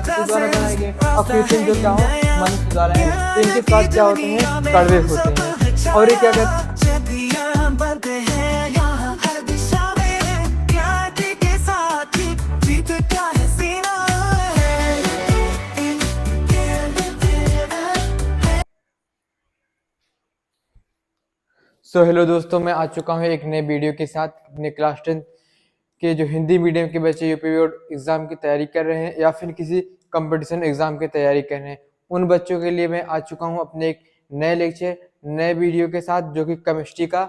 प्राकृतिक द्वारा बनाए गए और कृत्रिम जो क्या हो मनुष्य द्वारा है, तो इनके स्वाद क्या होते हैं, कड़वे होते हैं। और ये क्या कहते हेलो दोस्तों, मैं आ चुका हूँ एक नए वीडियो के साथ। अपने क्लास 10 के जो हिंदी मीडियम के बच्चे यूपी बोर्ड एग्जाम की तैयारी कर रहे हैं या फिर किसी कंपटीशन एग्जाम की तैयारी कर रहे हैं, उन बच्चों के लिए मैं आ चुका हूँ अपने एक नए लेक्चर नए वीडियो के साथ, जो कि केमिस्ट्री का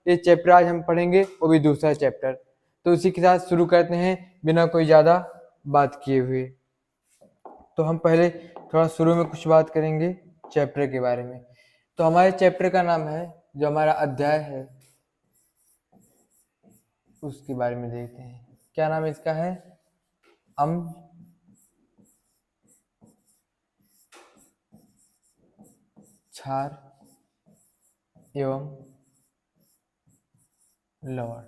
ये चैप्टर आज हम पढ़ेंगे, वो भी दूसरा चैप्टर। तो उसी के साथ शुरू करते हैं बिना कोई ज़्यादा बात किए हुए। तो हम पहले थोड़ा शुरू में कुछ बात करेंगे चैप्टर के बारे में। तो हमारे चैप्टर का नाम है, जो हमारा अध्याय है उसके बारे में देखते हैं। क्या नाम इसका है? अम्ल, क्षार एवं लवण।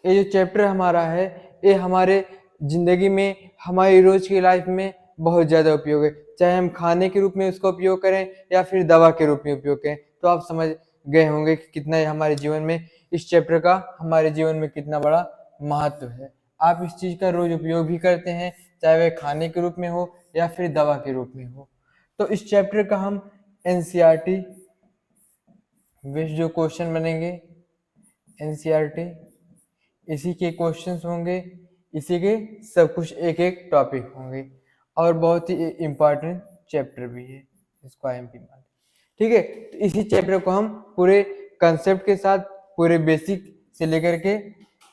ये जो चैप्टर हमारा है, ये हमारे जिंदगी में, हमारी रोज की लाइफ में बहुत ज़्यादा उपयोग है। चाहे हम खाने के रूप में उसका उपयोग करें या फिर दवा के रूप में उपयोग करें, तो आप समझ गए होंगे कि कितना हमारे जीवन में इस चैप्टर का हमारे जीवन में कितना बड़ा महत्व है। आप इस चीज़ का रोज उपयोग भी करते हैं, चाहे वह खाने के रूप में हो या फिर दवा के रूप में हो। तो इस चैप्टर का हम एनसीईआरटी बेस्ड जो क्वेश्चन बनेंगे, एनसीईआरटी इसी के क्वेश्चंस होंगे, इसी के सब कुछ एक एक टॉपिक होंगे, और बहुत ही इम्पोर्टेंट चैप्टर भी है, इसको आईएमपी मान। ठीक है, तो इसी चैप्टर को हम पूरे कंसेप्ट के साथ, पूरे बेसिक से लेकर के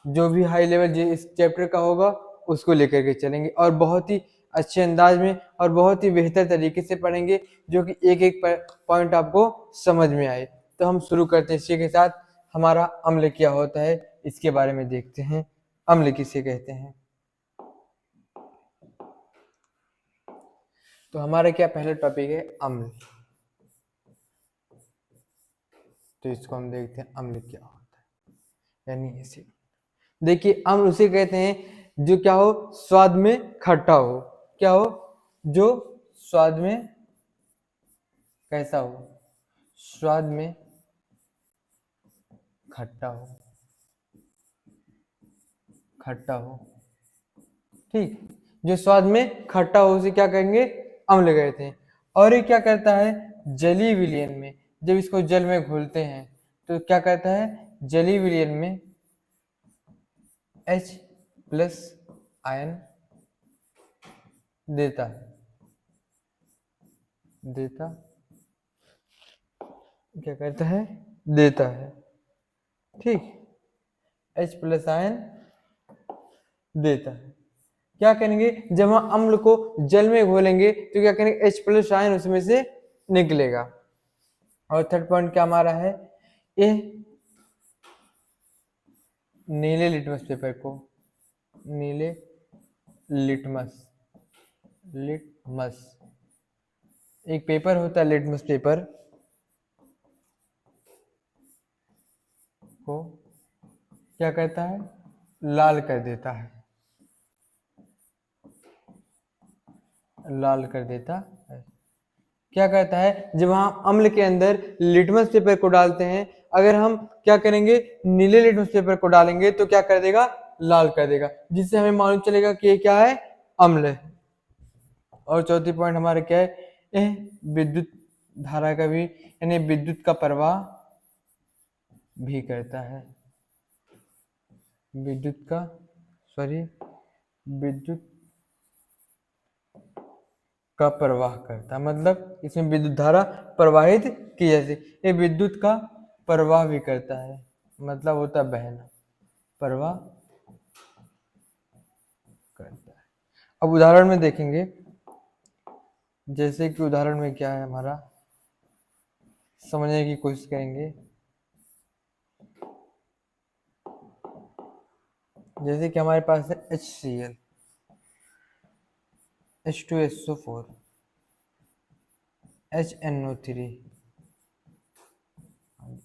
जो भी हाई लेवल इस चैप्टर का होगा उसको लेकर के चलेंगे, और बहुत ही अच्छे अंदाज में और बहुत ही बेहतर तरीके से पढ़ेंगे, जो कि एक एक पॉइंट आपको समझ में आए। तो हम शुरू करते हैं इसी के साथ। हमारा अम्ल क्या होता है इसके बारे में देखते हैं। अम्ल किसे कहते हैं? तो हमारा क्या पहला टॉपिक है, अम्ल। तो इसको हम देखते हैं अम्ल क्या होता है। यानी इसे देखिए, अम्ल उसे कहते हैं जो क्या हो, स्वाद में खट्टा हो। क्या हो? जो स्वाद में कैसा हो? स्वाद में खट्टा हो, खट्टा हो। ठीक, जो स्वाद में खट्टा हो उसे क्या कहेंगे, अम्ल कहते हैं। और ये क्या करता है, जलीय विलयन में, जब इसको जल में घोलते हैं तो क्या करता है, जलीय विलयन में H+ आयन देता है, क्या करता है, देता है। ठीक, H+ आयन देता है। क्या करेंगे, जब हम अम्ल को जल में घोलेंगे तो क्या करेंगे, H+ आयन उसमें से निकलेगा। और थर्ड पॉइंट क्या हमारा है, ये नीले लिटमस पेपर को, नीले लिटमस एक पेपर होता है लिटमस पेपर को क्या करता है, लाल कर देता है, लाल कर देता है। क्या करता है, जब हम अम्ल के अंदर लिटमस पेपर को डालते हैं, अगर हम क्या करेंगे, नीले लिटमस पेपर को डालेंगे तो क्या कर देगा, लाल कर देगा, जिससे हमें मालूम चलेगा कि ये क्या है, अम्ल है। और चौथी पॉइंट हमारा क्या है, विद्युत धारा का भी, यानी विद्युत का प्रवाह भी करता है, विद्युत का प्रवाह करता है। मतलब इसमें विद्युत धारा प्रवाहित की जाती है, ये विद्युत का प्रवाह भी करता है, मतलब होता है बहना, प्रवाह करता है। अब उदाहरण में देखेंगे, जैसे कि उदाहरण में क्या है हमारा, समझने की कोशिश करेंगे। जैसे कि हमारे पास है HCl, H2SO4, HNO3,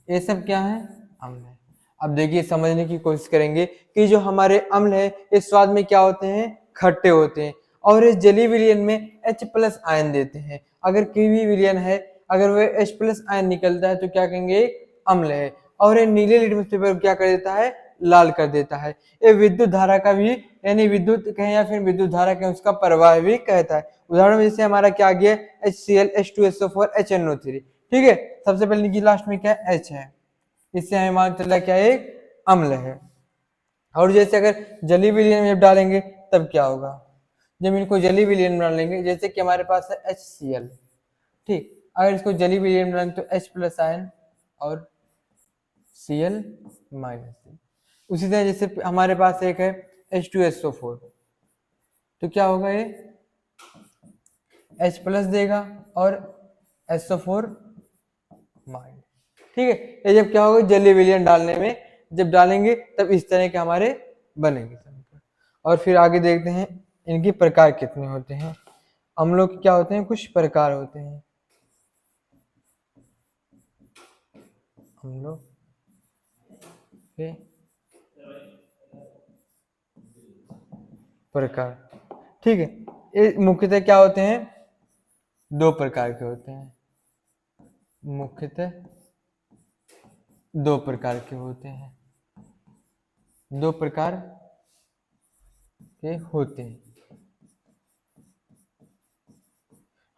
ये सब क्या है, अम्ल है। अब देखिए, समझने की कोशिश करेंगे कि जो हमारे अम्ल है, इस स्वाद में क्या होते हैं, खट्टे होते हैं, और इस जलीय विलयन में H प्लस आयन देते हैं। अगर किवी विलयन है, अगर वह H प्लस आयन निकलता है तो क्या कहेंगे, एक अम्ल है। और ये नीले लिटमस पेपर को क्या कर देता है, लाल कर देता है। ये विद्युत धारा का भी, यानी विद्युत कहें या फिर विद्युत धारा कहें, उसका प्रवाह भी कहता है। उदाहरण में जैसे हमारा क्या आ गया, HCl H2SO4 HNO3। ठीक है, सबसे पहले की लास्ट में क्या H है, इससे हमें मालूम चला क्या एक अम्ल है। और जैसे अगर जलीय विलयन में जब डालेंगे तब क्या होगा, जब इनको जलीय विलयन में डालेंगे, जैसे कि हमारे पास है HCl, ठीक, अगर इसको जलीय विलयन में डालेंगे तो H प्लस आयन और Cl माइनस। उसी तरह जैसे हमारे पास एक है H2SO4, तो क्या होगा, ये H प्लस देगा और SO4 माइनस। ठीक है, ये जब क्या होगा, जलीय विलयन डालने में जब डालेंगे तब इस तरह के हमारे बनेंगे। और फिर आगे देखते हैं इनके प्रकार कितने होते हैं। अम्लों के क्या होते हैं, कुछ प्रकार होते हैं अम्लों के प्रकार। ठीक है, ये मुख्यतः क्या होते हैं, दो प्रकार के होते हैं, मुख्यतः दो प्रकार के होते हैं, दो प्रकार के होते हैं।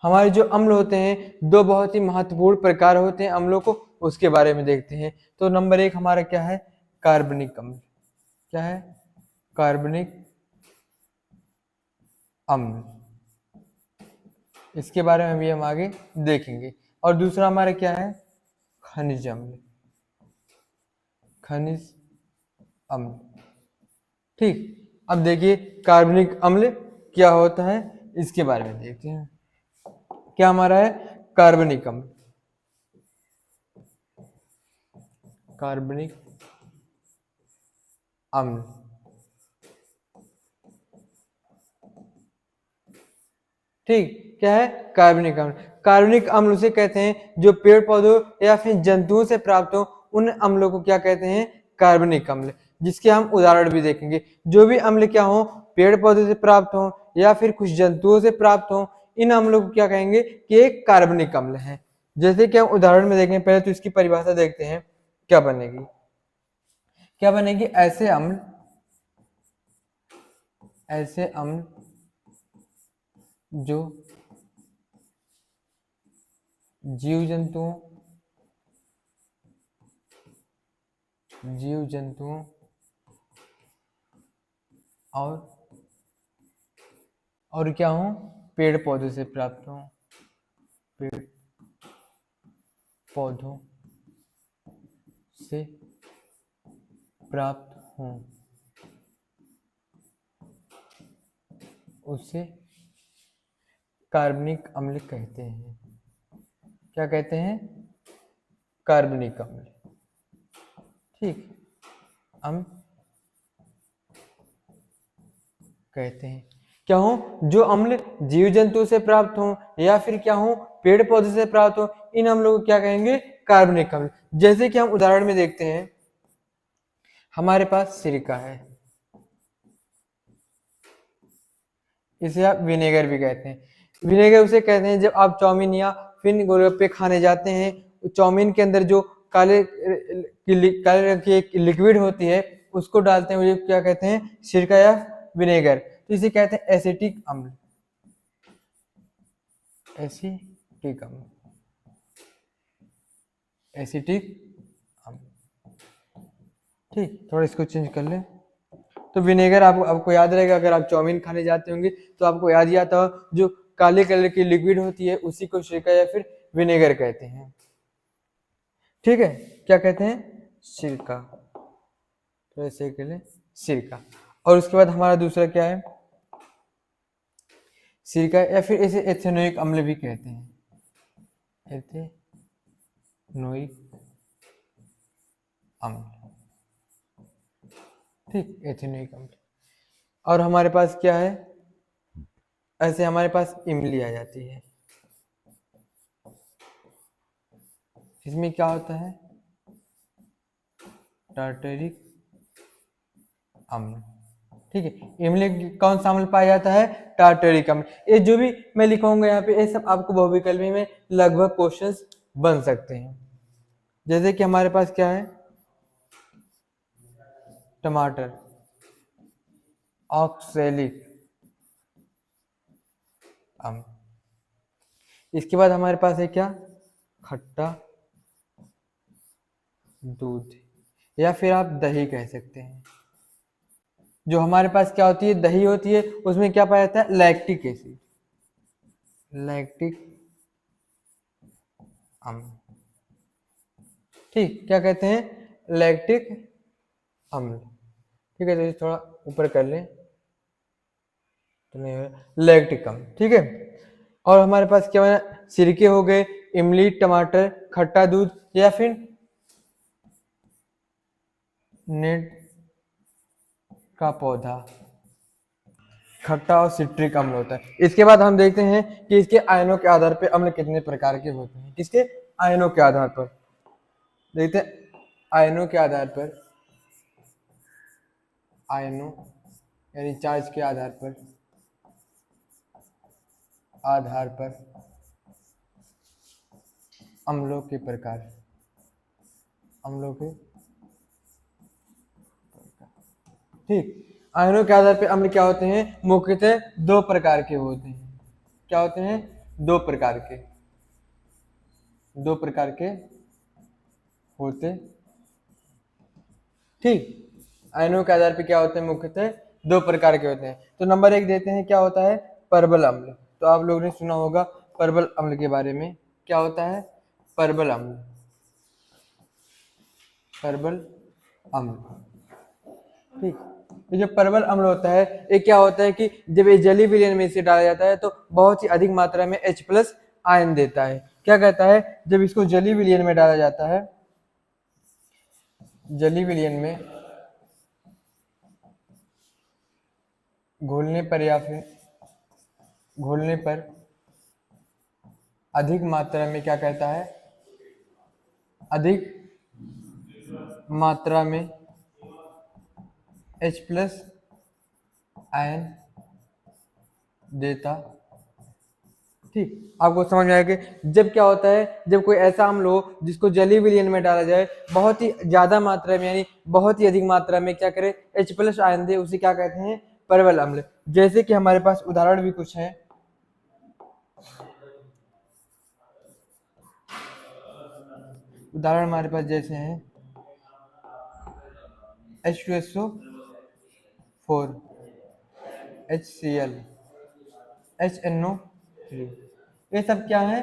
हमारे जो अम्ल होते हैं, दो बहुत ही महत्वपूर्ण प्रकार होते हैं अम्लों को, उसके बारे में देखते हैं। तो नंबर एक हमारा क्या है, कार्बनिक अम्ल। क्या है, कार्बनिक अम्ल, इसके बारे में भी हम आगे देखेंगे। और दूसरा हमारा क्या है, खनिज अम्ल, खनिज अम्ल। ठीक, अब देखिए कार्बनिक अम्ल क्या होता है, इसके बारे में देखते हैं। क्या हमारा है, कार्बनिक अम्ल, कार्बनिक अम्ल। ठीक, क्या है, कार्बनिक अम्ल। कार्बनिक अम्ल उसे कहते हैं जो पेड़ पौधों या फिर जंतुओं से प्राप्त हो, उन अम्लों को क्या कहते हैं, कार्बनिक अम्ल। जिसके हम उदाहरण भी देखेंगे। जो भी अम्ल क्या हो, पेड़ पौधे से प्राप्त हो या फिर कुछ जंतुओं से प्राप्त हो, इन अम्लों को क्या कहेंगे कि एक कार्बनिक अम्ल है। जैसे कि हम उदाहरण में देखें, पहले तो इसकी परिभाषा देखते हैं क्या बनेगी। क्या बनेगी, ऐसे अम्ल, ऐसे अम्ल जो जीव जंतुओं और क्या हो, पेड़ पौधों से प्राप्त हो, पेड़ पौधों से प्राप्त हो, उसे कार्बनिक अम्ल कहते हैं। क्या कहते हैं, कार्बनिक अम्ल। ठीक, हम कहते हैं क्या हो, जो अम्ल जीव जंतु से प्राप्त हो या फिर क्या हो, पेड़ पौधे से प्राप्त हो, इन अम्लों को क्या कहेंगे, कार्बनिक अम्ल। जैसे कि हम उदाहरण में देखते हैं, हमारे पास सिरका है, इसे आप विनेगर भी कहते हैं। विनेगर उसे कहते हैं जब आप चाउमीन या फिर गोलगप्पे खाने जाते हैं, चाउमीन के अंदर जो काले रंग की एक लिक्विड होती है उसको डालते हैं, मुझे क्या कहते हैं, सिरका या विनेगर। तो इसे कहते हैं एसिटिक अम्ल, एसिटिक अम्ल, एसिटिक अम्ल। ठीक, थोड़ा इसको चेंज कर ले। तो विनेगर आपको याद रहेगा, अगर आप चाउमीन खाने जाते होंगे तो आपको याद ही आता हो, जो काले कलर की लिक्विड होती है उसी को सिरका या फिर विनेगर कहते हैं। ठीक है, क्या कहते हैं, सिरका। तो ऐसे के लिए सिरका। और उसके बाद हमारा दूसरा क्या है, सिरका या फिर इसे एथेनोइक अम्ल भी कहते हैं, एथेनोइक अम्ल। ठीक, एथेनोइक अम्ल। और हमारे पास क्या है, ऐसे हमारे पास इमली आ जाती है, इसमें क्या होता है, टार्टरिक अम्ल। ठीक है। इमली कौन सा अम्ल पाया जाता है? टार्टरिक अम्ल। ये जो भी मैं लिखूंगा यहाँ पे, ये सब आपको बहुविकल्पी में लगभग क्वेश्चंस बन सकते हैं। जैसे कि हमारे पास क्या है, टमाटर, ऑक्सैलिक अम्ल। इसके बाद हमारे पास है क्या, खट्टा दूध, या फिर आप दही कह सकते हैं। जो हमारे पास क्या होती है, दही होती है, उसमें क्या पाया जाता है, लैक्टिक एसिड, लैक्टिक अम्ल। ठीक, क्या कहते हैं, लैक्टिक अम्ल। ठीक है, तो ये थोड़ा ऊपर कर लें तो नहीं, लैक्टिक अम्ल। ठीक है। और हमारे पास क्या बना, सिरके हो गए, इमली, टमाटर, खट्टा दूध, या फिर नेट का पौधा, खट्टा और सिट्रिक अम्ल होता है। इसके बाद हम देखते हैं कि इसके आयनों के आधार पर अम्ल कितने प्रकार के होते हैं। किसके आयनों के आधार पर देखते हैं, आयनों के आधार पर, आयनों यानी चार्ज के आधार पर, अम्लों के प्रकार, अम्लों के, ठीक। आयनों के आधार पर अम्ल क्या होते हैं, मुख्यतः दो प्रकार के होते हैं। क्या होते हैं, दो प्रकार के, दो प्रकार के होते, ठीक। आयनों के आधार पर क्या होते हैं, मुख्यतः दो प्रकार के होते हैं। तो नंबर एक देते हैं, क्या होता है, परबल अम्ल। तो आप लोगों ने सुना होगा परबल अम्ल के बारे में। क्या होता है, परबल अम्ल, परबल अम्ल। ठीक, ये जो परबल अम्ल होता है, ये क्या होता है कि जब ये जली विलयन में इसे डाला जाता है तो बहुत ही अधिक मात्रा में H+ आयन देता है। क्या कहता है, जब इसको जली विलयन में डाला जाता है, जली विलयन में घोलने पर, या फिर घोलने पर अधिक मात्रा में, क्या कहता है, अधिक मात्रा में H+ आयन देता। ठीक, आपको समझ में आएगा कि जब क्या होता है, जब कोई ऐसा अम्ल हो जिसको जली विलयन में डाला जाए, बहुत ही ज्यादा मात्रा में, यानी बहुत ही अधिक मात्रा में क्या करे, H+ आयन दे, उसे क्या कहते हैं, परबल अम्ल। जैसे कि हमारे पास उदाहरण भी कुछ है। उदाहरण हमारे पास जैसे हैं H2SO4, HCl, HNO3, ये सब क्या है,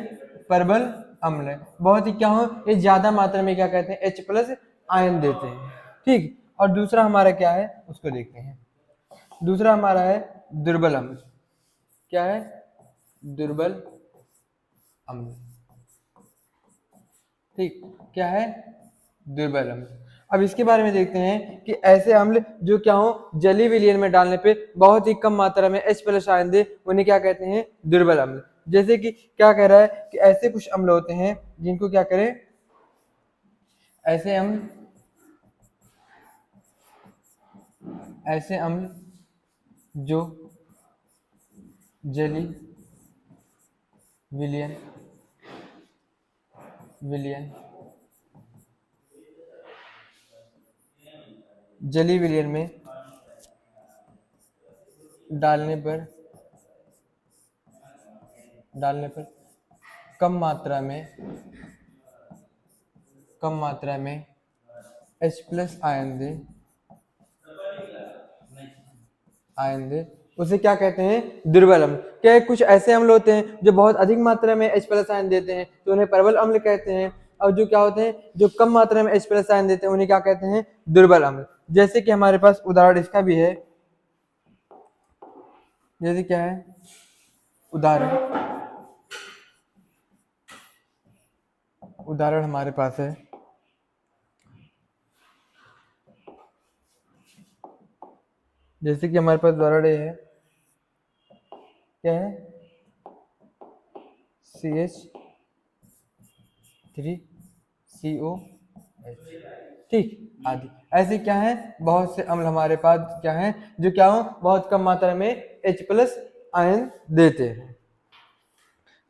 परबल अम्ल है। बहुत ही क्या हो, ये ज्यादा मात्रा में क्या कहते हैं, H+ आयन देते हैं। ठीक, और दूसरा हमारा क्या है, उसको देखते हैं। दूसरा हमारा है दुर्बल अम्ल। क्या है, दुर्बल अम्ल। ठीक, क्या है, दुर्बल अम्ल। अब इसके बारे में देखते हैं कि ऐसे अम्ल जो क्या हो, जली विलयन में डालने पे बहुत ही कम मात्रा में H+ आयन दे, उन्हें क्या कहते हैं, दुर्बल अम्ल। जैसे कि क्या कह रहा है कि ऐसे कुछ अम्ल होते हैं जिनको क्या करें, ऐसे अम्ल, ऐसे अम्ल जो जली विलयन, विलयन, जली विलयन में डालने पर, डालने पर कम मात्रा में, कम मात्रा में H+ आयन दे, आयन दे, उसे क्या कहते हैं, दुर्बल अम्ल। क्या कुछ ऐसे अम्ल होते हैं जो बहुत अधिक मात्रा में H+ आयन देते हैं, तो उन्हें परबल अम्ल कहते हैं। और जो क्या होते हैं, जो कम मात्रा में H+ आयन देते हैं, उन्हें क्या कहते हैं, दुर्बल अम्ल। जैसे कि हमारे पास उदाहरण इसका भी है। जैसे क्या है, उदाहरण, उदाहरण हमारे पास है, जैसे कि हमारे पास उदाहरण ये है, क्या है, CH3COH। ठीक, आदि। ऐसे क्या है, बहुत से अम्ल हमारे पास क्या है, जो क्या हो, बहुत कम मात्रा में H+ आयन देते हैं।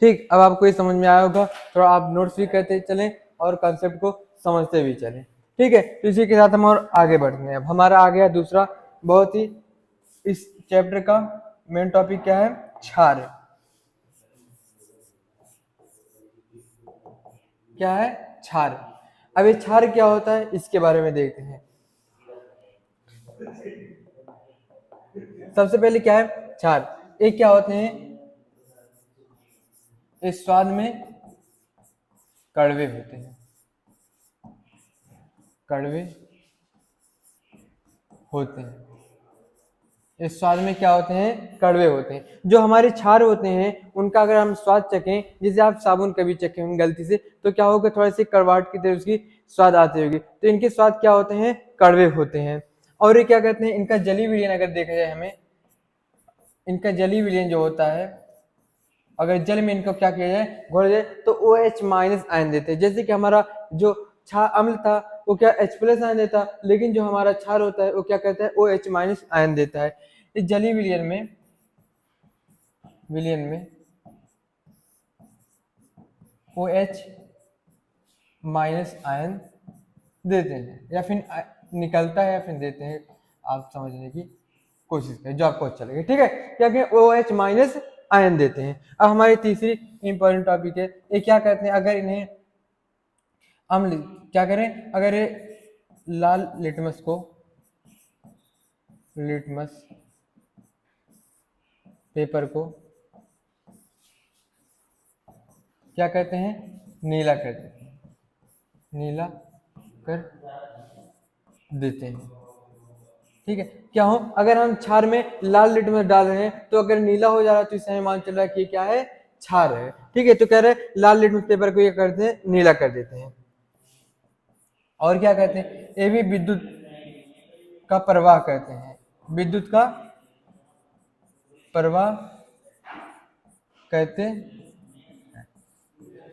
ठीक, अब आपको ये समझ में आया होगा, थोड़ा आप नोट्स भी करते चलें और कॉन्सेप्ट को समझते भी चलें। ठीक है, तो इसी के साथ हम और आगे बढ़ते हैं। अब हमारा आ गया दूसरा बहुत ही, इस चैप्टर का मेन टॉपिक क्या है, क्षार। क्या है, क्षार। अब ये क्षार क्या होता है, इसके बारे में देखते हैं। सबसे पहले क्या है क्षार, ये क्या होते हैं, इस स्वाद में कड़वे होते हैं, कड़वे होते हैं, इस स्वाद में क्या होते हैं, कड़वे होते हैं। जो हमारे क्षार होते हैं उनका अगर हम स्वाद चखें, जैसे आप साबुन कभी चखे होंगे गलती से, तो क्या होगा, थोड़ा सी कड़वाहट की तरह उसकी स्वाद आती होगी, तो इनके स्वाद क्या होते हैं, कड़वे होते हैं। और ये क्या कहते हैं, इनका जली विलयन अगर देखा जाए हमें, इनका जली विलयन जो होता है, अगर जल में इनको क्या किया जाए, घोला जाए, तो OH- आयन देते हैं। जैसे कि हमारा जो क्षार अम्ल था वो क्या H+ आयन देता, लेकिन जो हमारा क्षार होता है वो क्या कहता है, OH- आयन देता है। इस जली विलयन में OH- आयन देते हैं, या फिर निकलता है या फिर देते हैं, आप समझने की कोशिश करें, जो आपको अच्छा लगे। ठीक है, क्या कि OH- आयन देते हैं। अब हमारी तीसरी इंपॉर्टेंट टॉपिक है, ये क्या कहते हैं, अगर इन्हें अम्ल क्या करें, अगर ये लाल लिटमस पेपर को क्या कहते हैं, नीला कर देते हैं, नीला कर देते हैं। ठीक है, क्या हो, अगर हम क्षार में लाल लिटमस डाल रहे हैं तो अगर नीला हो जा रहा है तो इससे हमें मान चल रहा है कि क्या है, क्षार है। ठीक है, तो कह रहे हैं लाल लिटमस पेपर को ये करते हैं, नीला कर देते हैं। और क्या कहते हैं, ये भी विद्युत का प्रवाह कहते हैं, विद्युत का प्रवाह कहते हैं।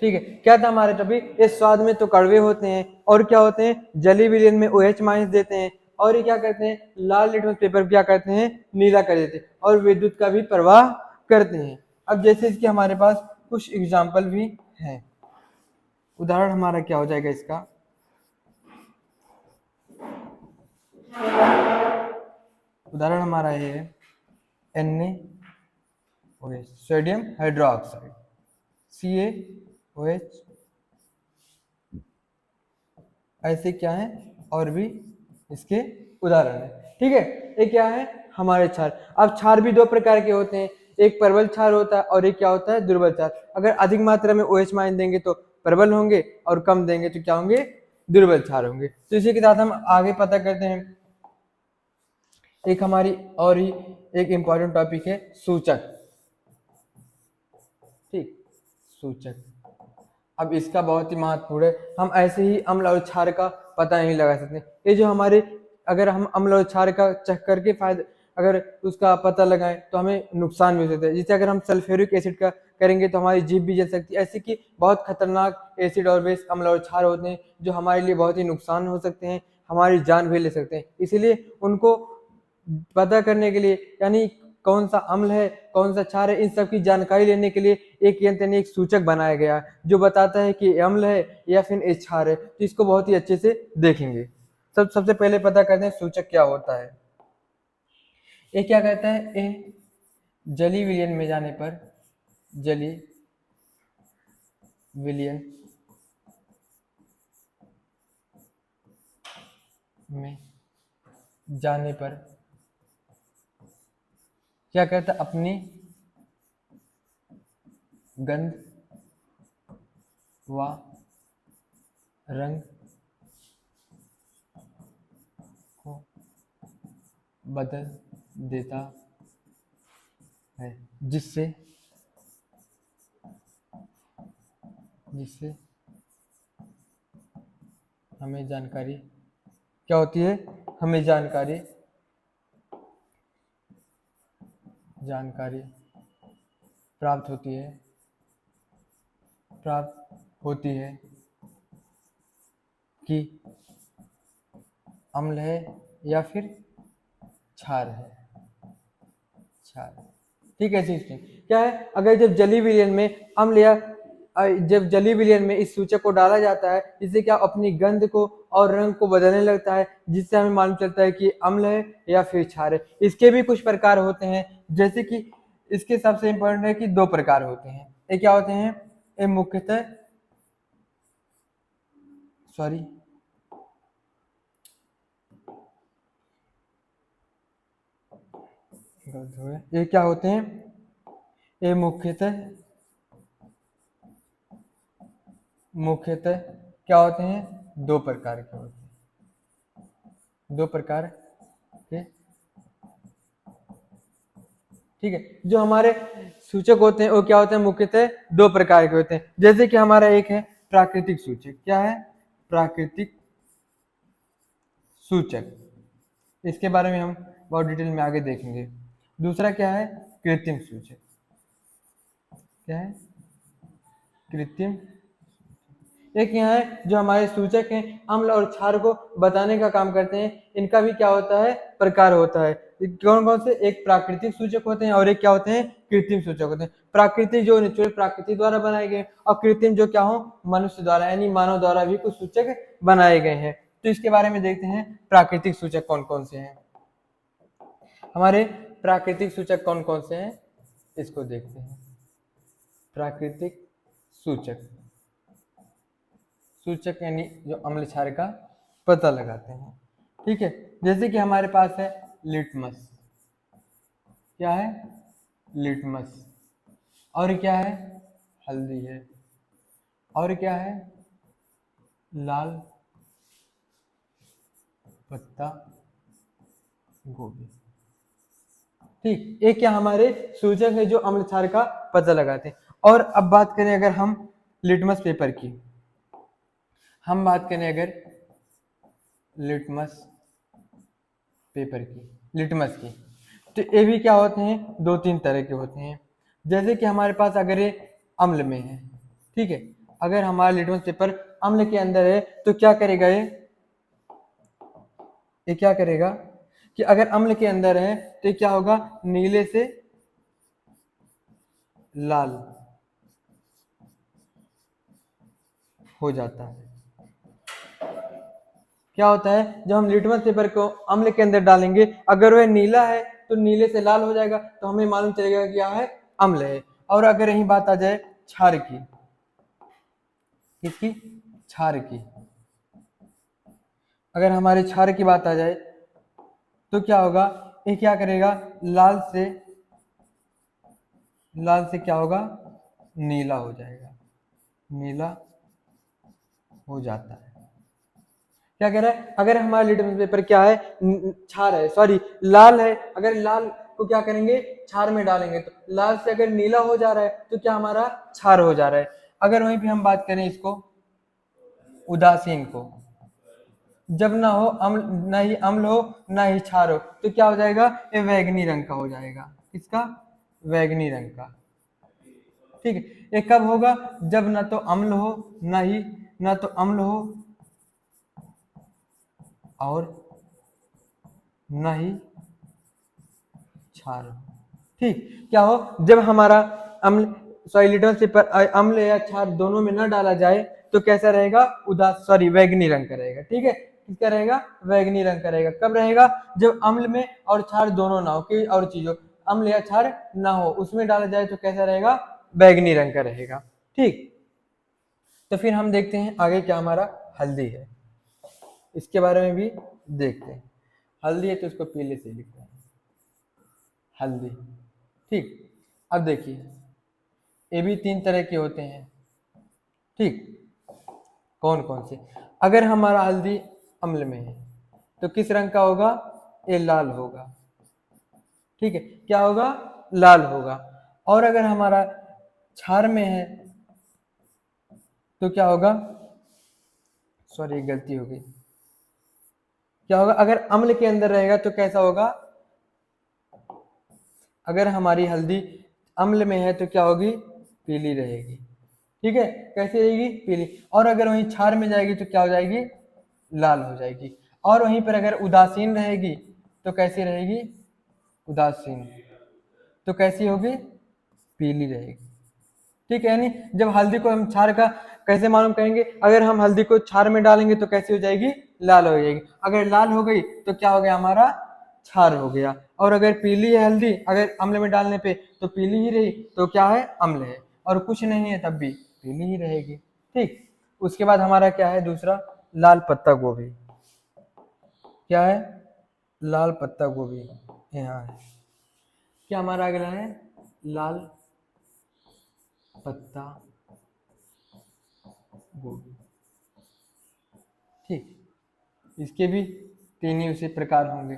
ठीक है, क्या था हमारे टॉपिक, इस स्वाद में तो कड़वे होते हैं, और क्या होते हैं, जली विलयन में OH- देते हैं, और ये क्या करते हैं, लाल लिटमस पेपर क्या करते हैं, नीला कर देते हैं, और विद्युत का भी प्रवाह करते हैं। अब जैसे इसके हमारे पास कुछ एग्जाम्पल भी हैं, उदाहरण हमारा क्या हो जाएगा इसका, उदाहरण हमारा ये है NaOH, सोडियम हाइड्रोक्साइड, CaOH, ऐसे क्या है, और भी इसके उदाहरण है। ठीक है, ये क्या है, हमारे क्षार। अब क्षार भी दो प्रकार के होते हैं, एक प्रबल क्षार होता है और एक क्या होता है, दुर्बल क्षार। अगर अधिक मात्रा में OH- देंगे तो प्रबल होंगे, और कम देंगे तो क्या होंगे, दुर्बल क्षार होंगे। तो इसी के साथ हम आगे पता करते हैं, एक हमारी और ही एक इंपॉर्टेंट टॉपिक है, सूचक। ठीक, सूचक। अब इसका बहुत ही महत्वपूर्ण है, हम ऐसे ही अम्ल और क्षार का पता नहीं लगा सकते। ये जो हमारे, अगर हम अम्ल और क्षार का चेक करके फायदे, अगर उसका पता लगाएं तो हमें नुकसान भी हो सकता है। जैसे अगर हम सल्फ्यूरिक एसिड का करेंगे तो हमारी जीभ भी जल सकती है। ऐसे कि बहुत खतरनाक एसिड और बेस अम्ल और क्षार होते हैं, जो हमारे लिए बहुत ही नुकसान हो सकते हैं, हमारी जान भी ले सकते हैं। इसीलिए उनको पता करने के लिए, यानी कौन सा अम्ल है, कौन सा क्षार है, इन सब की जानकारी लेने के लिए एक यंत्र यानी एक सूचक बनाया गया है, जो बताता है कि अम्ल है या फिर ये क्षार है। तो इसको बहुत ही अच्छे से देखेंगे। सबसे पहले पता करते हैं सूचक क्या होता है। ये क्या कहता है, ये जली विलयन में जाने पर, जली विलयन में जाने पर क्या कहता है, अपनी गंध व रंग को बदल देता है, जिससे जिससे हमें जानकारी क्या होती है, हमें जानकारी प्राप्त होती है कि अम्ल है या फिर क्षार है, क्षार। ठीक है, चीज क्या है, अगर जब जलीय विलयन में अम्ल या जब जलीय विलयन में इस सूचक को डाला जाता है, इससे क्या अपनी गंध को और रंग को बदलने लगता है, जिससे हमें मालूम चलता है कि अम्ल है या फिर क्षार है। इसके भी कुछ प्रकार होते हैं, जैसे कि इसके सबसे इंपॉर्टेंट है कि 2 प्रकार होते हैं। ये क्या होते हैं, ये मुख्यतः ये क्या होते हैं, ये मुख्यतः क्या होते हैं, 2 प्रकार के होते हैं, 2 प्रकार के। ठीक है, जो हमारे सूचक होते हैं वो क्या होते हैं, मुख्यतः 2 प्रकार के होते हैं। जैसे कि हमारा एक है प्राकृतिक सूचक। क्या है, प्राकृतिक सूचक, इसके बारे में हम बहुत डिटेल में आगे देखेंगे। दूसरा क्या है, कृत्रिम सूचक। क्या है, कृत्रिम। एक यहाँ है जो हमारे सूचक हैं, अम्ल और क्षार को बताने का काम करते हैं। इनका भी क्या होता है, प्रकार होता है। कौन कौन से, एक प्राकृतिक सूचक होते हैं और एक क्या होते हैं, कृत्रिम सूचक होते हैं। प्राकृतिक जो नेचुरल प्रकृति द्वारा बनाए गए, और कृत्रिम जो क्या हो, मनुष्य द्वारा यानी मानव द्वारा भी कुछ सूचक बनाए गए हैं। तो इसके बारे में देखते हैं प्राकृतिक सूचक कौन कौन से हैं। हमारे प्राकृतिक सूचक कौन कौन से हैं, इसको देखते हैं। प्राकृतिक सूचक, सूचक यानी जो अम्ल क्षार का पता लगाते हैं। ठीक है, जैसे कि हमारे पास है लिटमस। क्या है, लिटमस। और क्या है, हल्दी है। और क्या है, लाल पत्ता गोभी। ठीक, ये क्या हमारे सूचक है जो अम्ल क्षार का पता लगाते हैं। और अब बात करें अगर हम लिटमस पेपर की, हम बात करें अगर लिटमस पेपर की, लिटमस की, तो ये भी क्या होते हैं, 2-3 तरह के होते हैं। जैसे कि हमारे पास अगर ये अम्ल में है, ठीक है, अगर हमारा लिटमस पेपर अम्ल के अंदर है तो क्या करेगा, ये क्या करेगा कि अगर अम्ल के अंदर है तो ये क्या होगा, नीले से लाल हो जाता है। क्या होता है, जब हम लिटमस पेपर को अम्ल के अंदर डालेंगे, अगर वह नीला है तो नीले से लाल हो जाएगा, तो हमें मालूम चलेगा कि यह है अम्ल है। और अगर यही बात आ जाए क्षार की, किसकी, क्षार की, अगर हमारे क्षार की बात आ जाए तो क्या होगा, ये क्या करेगा, लाल से क्या होगा, नीला हो जाएगा, नीला हो जाता है। क्या कह रहा है, अगर हमारा लिटमस पेपर क्या है, क्षार है, सॉरी लाल है, अगर लाल को क्या करेंगे, क्षार में डालेंगे, तो लाल से अगर नीला हो जा रहा है तो क्या हमारा क्षार हो जा रहा है। अगर वहीं पे हम बात करें इसको उदासीन को, जब ना हो अम्ल, ना ही अम्ल हो ना ही क्षार हो, तो क्या हो जाएगा, ये बैगनी रंग का हो जाएगा। किसका, बैगनी रंग का। ठीक है, ये कब होगा, जब ना तो अम्ल हो ना तो अम्ल हो और ना ही क्षार। ठीक, क्या हो, जब हमारा अम्ल सॉरी लिटमस पेपर अम्ल या क्षार दोनों में न डाला जाए तो कैसा रहेगा, बैगनी रंग का रहेगा। ठीक है, किसका रहेगा, बैगनी रंग का रहेगा। कब रहेगा, जब अम्ल में और क्षार दोनों ना हो, कोई और चीज हो, अम्ल या क्षार ना हो, उसमें डाला जाए तो कैसा रहेगा, बैगनी रंग का रहेगा। ठीक, तो फिर हम देखते हैं आगे क्या हमारा हल्दी है, इसके बारे में भी देखते हैं। हल्दी है तो इसको पीले से लिखते हैं, हल्दी। ठीक, अब देखिए ये भी 3 तरह के होते हैं। ठीक, कौन कौन से, अगर हमारा हल्दी अम्ल में है तो किस रंग का होगा, ये लाल होगा। ठीक है, क्या होगा, लाल होगा। और अगर हमारा क्षार में है तो क्या होगा, सॉरी गलती हो गई, क्या होगा, अगर अम्ल के अंदर रहेगा तो कैसा होगा, अगर हमारी हल्दी अम्ल में है तो क्या होगी, पीली रहेगी। ठीक है, कैसी रहेगी, पीली। और अगर वहीं क्षार में जाएगी तो क्या हो जाएगी, लाल हो जाएगी। और वहीं पर अगर उदासीन रहेगी तो कैसी रहेगी? उदासीन। तो कैसी होगी? पीली रहेगी। ठीक है, यानी जब हल्दी को हम क्षार का कैसे मालूम करेंगे? अगर हम हल्दी को क्षार में डालेंगे तो कैसी हो जाएगी? लाल हो जाएगी। अगर लाल हो गई तो क्या हो गया? हमारा क्षार हो गया। और अगर पीली है हल्दी, अगर अम्ल में डालने पे तो पीली ही रही, तो क्या है? अम्ल है। और कुछ नहीं है तब भी पीली ही रहेगी। ठीक, उसके बाद हमारा क्या है? दूसरा, लाल पत्ता गोभी। क्या है? लाल पत्ता गोभी यहाँ है। क्या हमारा अगला है? लाल पत्ता गोभी। ठीक, इसके भी तीन ही उसी प्रकार होंगे।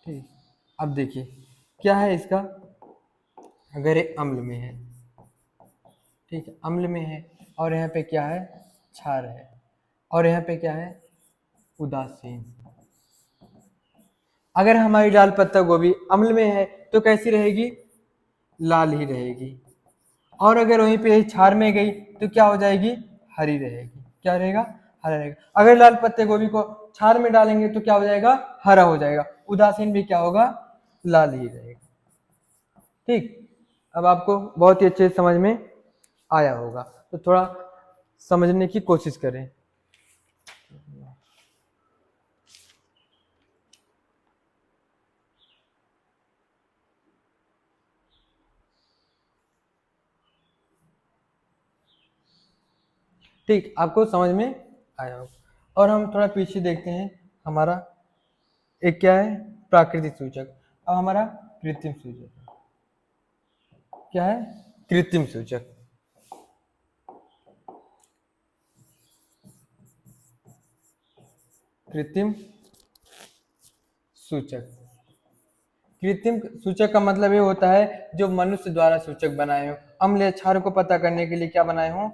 ठीक, अब देखिए क्या है इसका। अगर ये अम्ल में है, ठीक है, अम्ल में है, और यहाँ पे क्या है? क्षार है, और यहाँ पे क्या है? उदासीन। अगर हमारी लाल पत्ता गोभी अम्ल में है तो कैसी रहेगी? लाल ही रहेगी। और अगर वहीं पे क्षार में गई तो क्या हो जाएगी? हरी रहेगी। क्या रहेगा? हरा रहेगा। अगर लाल पत्ते गोभी को क्षार में डालेंगे तो क्या हो जाएगा? हरा हो जाएगा। उदासीन भी क्या होगा? लाल ही रहेगा। ठीक, अब आपको बहुत ही अच्छे से समझ में आया होगा, तो थोड़ा समझने की कोशिश करें। ठीक, आपको समझ में आया होगा। और हम थोड़ा पीछे देखते हैं। हमारा एक क्या है? प्राकृतिक सूचक। अब हमारा कृत्रिम सूचक। क्या है? कृत्रिम सूचक। कृत्रिम सूचक। कृत्रिम सूचक का मतलब ये होता है जो मनुष्य द्वारा सूचक बनाए हो। अम्ल या क्षार को पता करने के लिए क्या बनाए हो?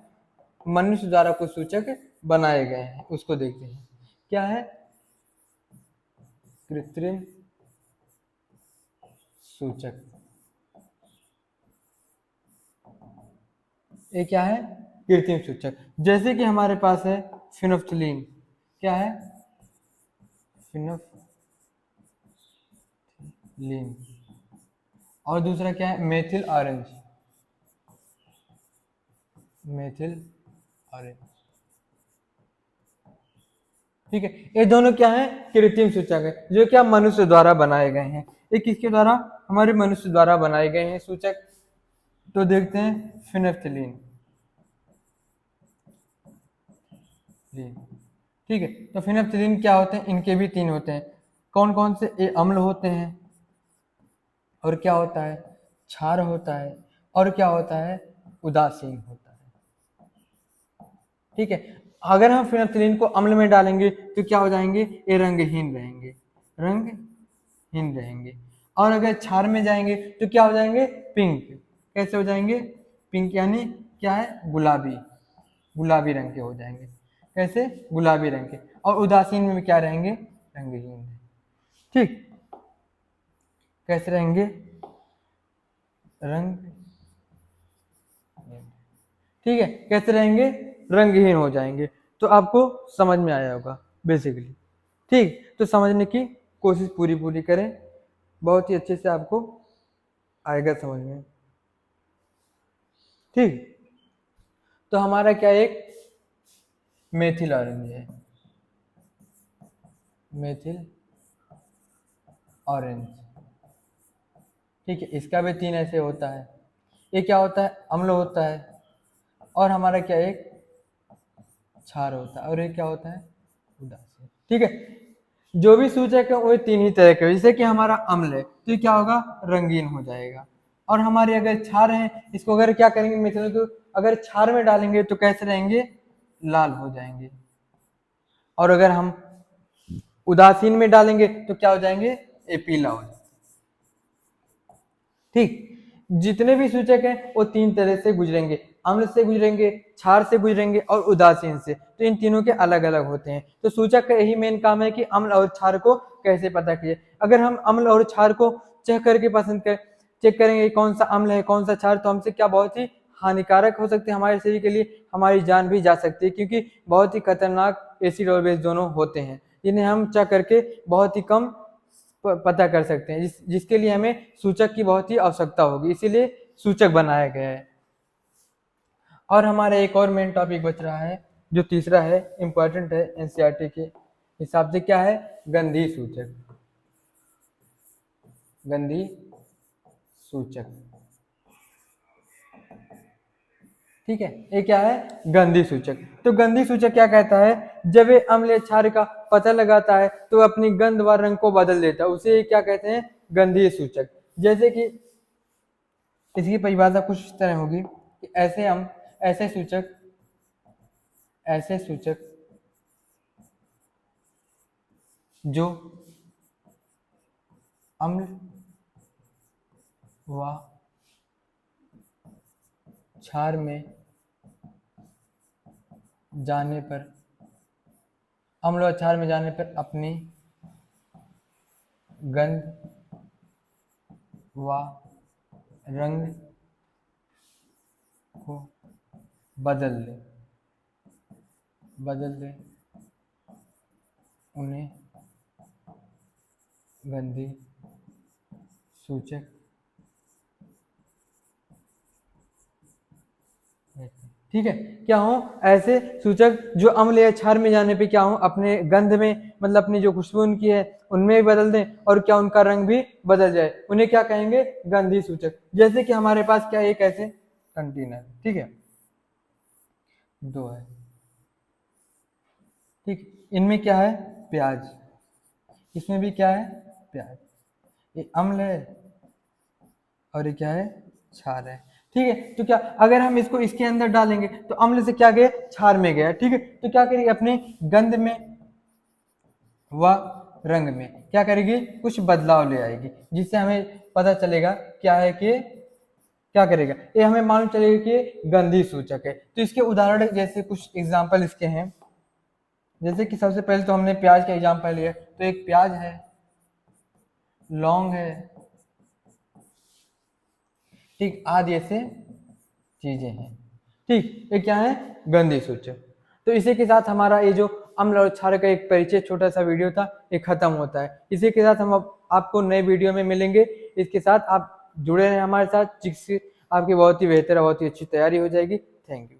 मनुष्य द्वारा कुछ सूचक बनाए गए हैं, उसको देखते हैं। क्या है? कृत्रिम सूचक। ये क्या है? कृत्रिम सूचक। जैसे कि हमारे पास है फिनोफ्थिलीन। क्या है? फिनोफ्थिलीन। और दूसरा क्या है? Methyl orange. Methyl orange. ठीक है, ये दोनों क्या है? कृत्रिम सूचक है, जो क्या मनुष्य द्वारा बनाए गए हैं। ये किसके द्वारा? हमारे मनुष्य द्वारा बनाए गए हैं सूचक। तो देखते हैं फिनोफ्थिलीन। ठीक है, तो फिनोफ्थिलीन क्या होते हैं? इनके भी तीन होते हैं। कौन कौन से? ये अम्ल होते हैं, और क्या होता है? क्षार होता है, और क्या होता है? उदासीन होता है। ठीक है, अगर हम फिनोफ्थिलीन को अम्ल में डालेंगे तो क्या हो जाएंगे? ये रंगहीन रहेंगे। रंगहीन रहेंगे। और अगर क्षार में जाएंगे तो क्या हो जाएंगे? पिंक। कैसे हो जाएंगे? पिंक, यानी क्या है? गुलाबी। गुलाबी रंग के हो जाएंगे। कैसे? गुलाबी रंग के। और उदासीन में क्या रहेंगे? रंगहीन। ठीक, कैसे रहेंगे? रंग। ठीक है, कैसे रहेंगे? रंगहीन हो जाएंगे। तो आपको समझ में आया होगा बेसिकली। ठीक, तो समझने की कोशिश पूरी पूरी करें, बहुत ही अच्छे से आपको आएगा समझ में। ठीक, तो हमारा क्या एक मेथिल ऑरेंज है। Methyl orange. ठीक है, इसका भी तीन ऐसे होता है। ये क्या होता है? अम्ल होता है, और हमारा क्या एक क्षार होता है, और ये क्या होता है? उदासीन। ठीक है, जो भी सूचक है वो तीन ही तरह के। जैसे कि हमारा अम्ल है तो ये क्या होगा? रंगीन हो जाएगा। और हमारे अगर क्षार है, इसको अगर क्या करेंगे मित्रों, तो अगर क्षार में डालेंगे तो कैसे रहेंगे? लाल हो जाएंगे। और अगर हम उदासीन में डालेंगे तो क्या हो जाएंगे? ये पीला हो जाएंगे। ठीक, जितने भी सूचक हैं वो तीन तरह से गुजरेंगे। अम्ल से गुजरेंगे, क्षार से गुजरेंगे, और उदासीन से। तो इन तीनों के अलग अलग होते हैं। तो सूचक का यही मेन काम है कि अम्ल और क्षार को कैसे पता किए। अगर हम अम्ल और क्षार को चेक करके पसंद कर चेक करेंगे कौन सा अम्ल है कौन सा क्षार, तो हमसे क्या बहुत ही हानिकारक हो सकते हैं हमारे शरीर के लिए, हमारी जान भी जा सकती है, क्योंकि बहुत ही खतरनाक एसिड और बेस दोनों होते हैं, जिन्हें हम चेक करके बहुत ही कम पता कर सकते हैं, जिसके लिए हमें सूचक की बहुत ही आवश्यकता होगी, इसीलिए सूचक बनाया गया है। और हमारा एक और मेन टॉपिक बच रहा है जो तीसरा है, इंपॉर्टेंट है एनसीईआरटी के हिसाब से, क्या है? गंधी सूचक। गंधी सूचक, ठीक है, ये क्या है? गंधी सूचक। तो गंधी सूचक क्या कहता है? जब ये अम्ल या क्षार का पता लगाता है तो अपनी गंध व रंग को बदल देता है, उसे क्या कहते हैं? गंधीय सूचक। जैसे कि इसकी परिभाषा कुछ इस तरह होगी कि ऐसे सूचक जो अम्ल व क्षार में जाने पर अपनी गंध व रंग को बदल दे उन्हें गंधी सूचक, ठीक है। क्या हो? ऐसे सूचक जो अम्ल या क्षार में जाने पे क्या हो, अपने गंध में, मतलब अपनी जो खुशबू उनकी है उनमें भी बदल दें, और क्या उनका रंग भी बदल जाए, उन्हें क्या कहेंगे? गंधी सूचक। जैसे कि हमारे पास क्या है, एक ऐसे कंटेनर, ठीक है, दो है, ठीक, इनमें क्या है? प्याज, इसमें भी क्या है? प्याज। ये अम्ल है और ये क्या है? क्षार है, ठीक है। तो क्या अगर हम इसको इसके अंदर डालेंगे तो अम्ल से क्या गया? क्षार में गया, ठीक है। तो क्या करेगी? अपने गंध में व रंग में क्या करेगी? कुछ बदलाव ले आएगी, जिससे हमें पता चलेगा क्या है कि क्या करेगा, ये हमें मालूम चलेगा कि गंधी सूचक है। तो इसके उदाहरण जैसे कुछ एग्जाम्पल इसके हैं, जैसे कि सबसे पहले तो हमने प्याज का एग्जाम्पल लिया, तो एक प्याज है, लौंग है, ठीक, आदि ऐसे चीजें हैं, ठीक। ये क्या है? गंधी सूचक। तो इसी के साथ हमारा ये जो अम्ल और क्षार का एक परिचय छोटा सा वीडियो था, ये खत्म होता है। इसी के साथ हम आपको नए वीडियो में मिलेंगे। इसके साथ आप जुड़े रहें हमारे साथ, जिससे आपकी बहुत ही बेहतर, बहुत ही अच्छी तैयारी हो जाएगी। Thank you.